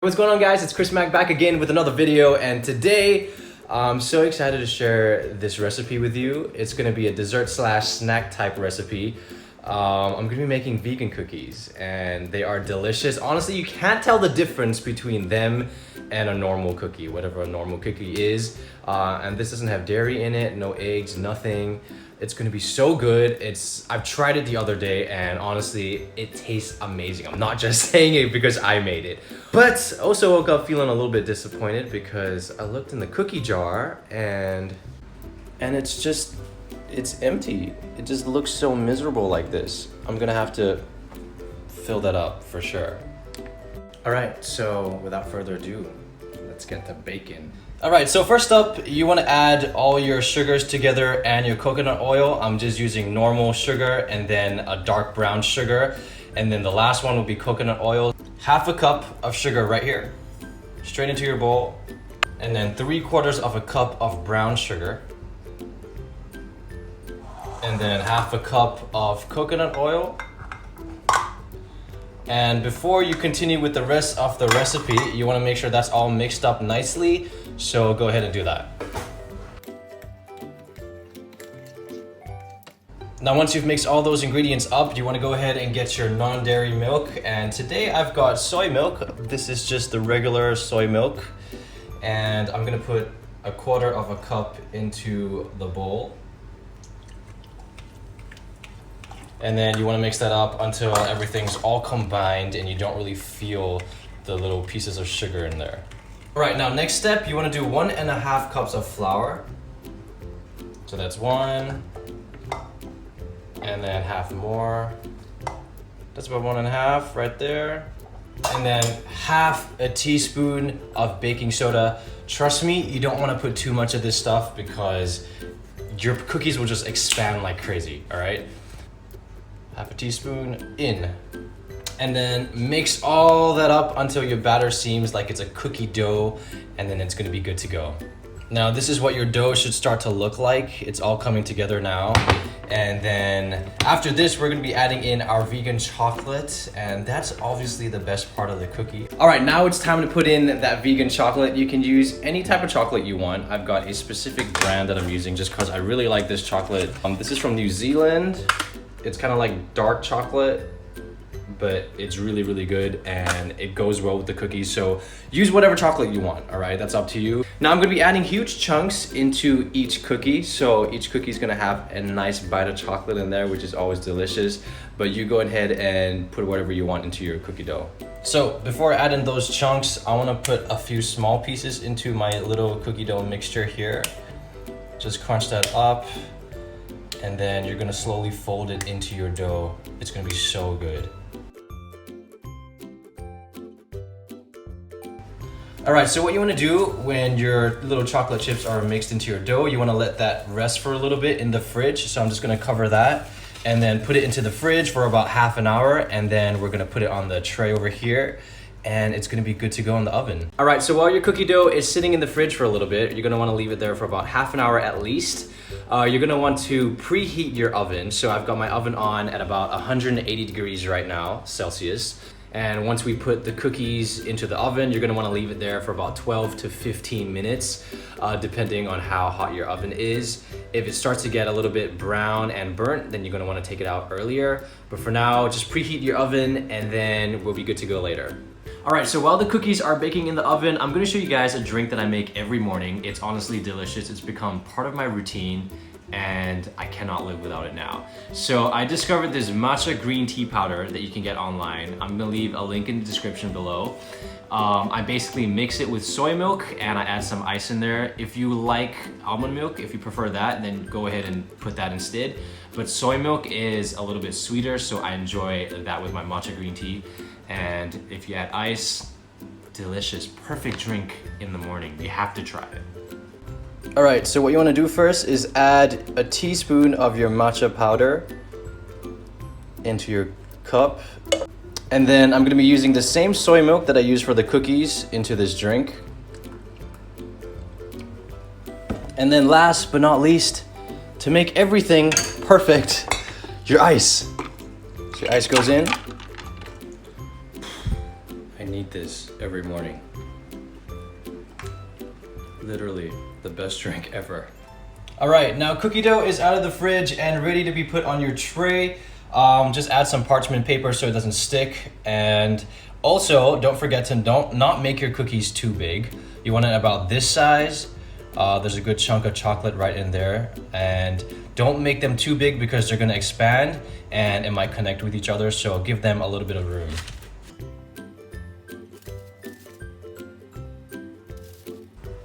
What's going on, guys? It's Chris Mack back again with another video, and today I'm so excited to share this recipe with you. It's gonna be a dessert slash snack type recipe. I'm gonna be making vegan cookies and they are delicious. Honestly, you can't tell the difference between them and a normal cookie, whatever a normal cookie is. And this doesn't have dairy in it, no eggs, nothing. It's gonna be so good. I've tried it the other day and honestly, it tastes amazing. I'm not just saying it because I made it. But also woke up feeling a little bit disappointed because I looked in the cookie jar and it's empty. It just looks so miserable like this. I'm gonna have to fill that up for sure. All right, so without further ado, let's get the bacon. All right, so first up, you wanna add all your sugars together and your coconut oil. I'm just using normal sugar and then a dark brown sugar. And then the last one will be coconut oil. Half a cup of sugar right here, straight into your bowl. And then 3/4 of a cup of brown sugar. And then half a cup of coconut oil. And before you continue with the rest of the recipe, you wanna make sure that's all mixed up nicely. So go ahead and do that. Now once you've mixed all those ingredients up, you wanna go ahead and get your non-dairy milk. And today I've got soy milk. This is just the regular soy milk. And I'm gonna put 1/4 of a cup into the bowl. And then you wanna mix that up until everything's all combined and you don't really feel the little pieces of sugar in there. All right, now next step, you wanna do 1.5 cups of flour. So that's 1, and then half more. That's about 1.5 right there. And then half a teaspoon of baking soda. Trust me, you don't wanna put too much of this stuff because your cookies will just expand like crazy, all right? Half a teaspoon in. And then mix all that up until your batter seems like it's a cookie dough, and then it's gonna be good to go. Now this is what your dough should start to look like. It's all coming together now. And then after this, we're gonna be adding in our vegan chocolate, and that's obviously the best part of the cookie. All right, now it's time to put in that vegan chocolate. You can use any type of chocolate you want. I've got a specific brand that I'm using just because I really like this chocolate. This is from New Zealand. It's kind of like dark chocolate, but it's really, really good and it goes well with the cookies. So use whatever chocolate you want, all right? That's up to you. Now I'm gonna be adding huge chunks into each cookie. So each cookie is gonna have a nice bite of chocolate in there, which is always delicious. But you go ahead and put whatever you want into your cookie dough. So before adding those chunks, I wanna put a few small pieces into my little cookie dough mixture here. Just crunch that up. And then you're gonna slowly fold it into your dough. It's gonna be so good. All right, so what you wanna do when your little chocolate chips are mixed into your dough, you wanna let that rest for a little bit in the fridge. So I'm just gonna cover that and then put it into the fridge for about half an hour. And then we're gonna put it on the tray over here and it's gonna be good to go in the oven. All right, so while your cookie dough is sitting in the fridge for a little bit, you're gonna wanna leave it there for about half an hour at least. You're gonna want to preheat your oven. So I've got my oven on at about 180 degrees right now, Celsius. And once we put the cookies into the oven, you're gonna wanna leave it there for about 12 to 15 minutes, depending on how hot your oven is. If it starts to get a little bit brown and burnt, then you're gonna wanna take it out earlier. But for now, just preheat your oven and then we'll be good to go later. All right, so while the cookies are baking in the oven, I'm gonna show you guys a drink that I make every morning. It's honestly delicious. It's become part of my routine and I cannot live without it now. So I discovered this matcha green tea powder that you can get online. I'm gonna leave a link in the description below. I basically mix it with soy milk and I add some ice in there. If you like almond milk, if you prefer that, then go ahead and put that instead. But soy milk is a little bit sweeter, so I enjoy that with my matcha green tea. And if you add ice, delicious, perfect drink in the morning. You have to try it. All right, so what you wanna do first is add a teaspoon of your matcha powder into your cup. And then I'm gonna be using the same soy milk that I use for the cookies into this drink. And then last but not least, to make everything perfect, your ice. So your ice goes in. I need eat this every morning. Literally the best drink ever. All right, now cookie dough is out of the fridge and ready to be put on your tray. Just add some parchment paper so it doesn't stick. And also, don't forget to not make your cookies too big. You want it about this size. There's a good chunk of chocolate right in there. And don't make them too big because they're gonna expand and it might connect with each other, so give them a little bit of room.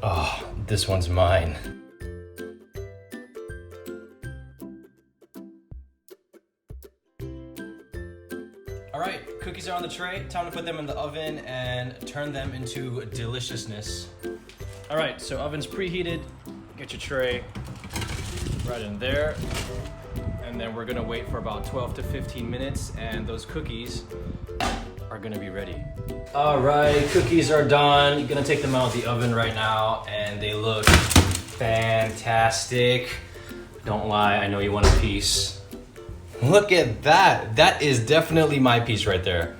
Oh, this one's mine. All right, cookies are on the tray. Time to put them in the oven and turn them into deliciousness. All right, so oven's preheated. Get your tray right in there. And then we're gonna wait for about 12 to 15 minutes and those cookies are gonna be ready. All right, cookies are done. You're gonna take them out of the oven right now and they look fantastic. Don't lie, I know you want a piece. Look at that. That is definitely my piece right there.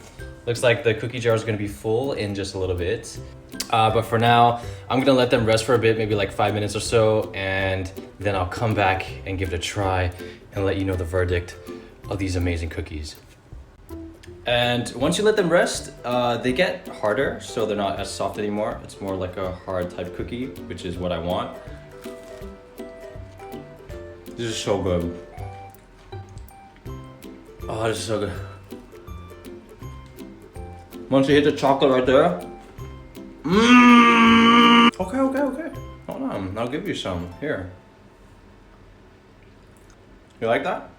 Looks like the cookie jar is gonna be full in just a little bit. But for now, I'm gonna let them rest for a bit, maybe like 5 minutes or so, and then I'll come back and give it a try and let you know the verdict of these amazing cookies. And once you let them rest, they get harder, so they're not as soft anymore. It's more like a hard type cookie, which is what I want. This is so good. Oh, this is so good. Once you hit the chocolate right there. Okay. Hold on, I'll give you some. Here. You like that?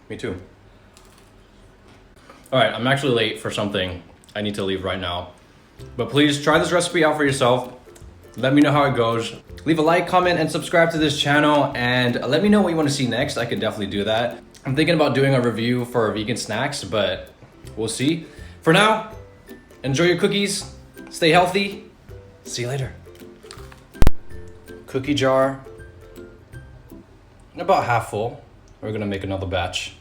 Me too. All right, I'm actually late for something. I need to leave right now. But please try this recipe out for yourself. Let me know how it goes. Leave a like, comment, and subscribe to this channel. And let me know what you want to see next. I could definitely do that. I'm thinking about doing a review for vegan snacks, but we'll see. For now, enjoy your cookies. Stay healthy. See you later. Cookie jar. About half full. We're gonna make another batch.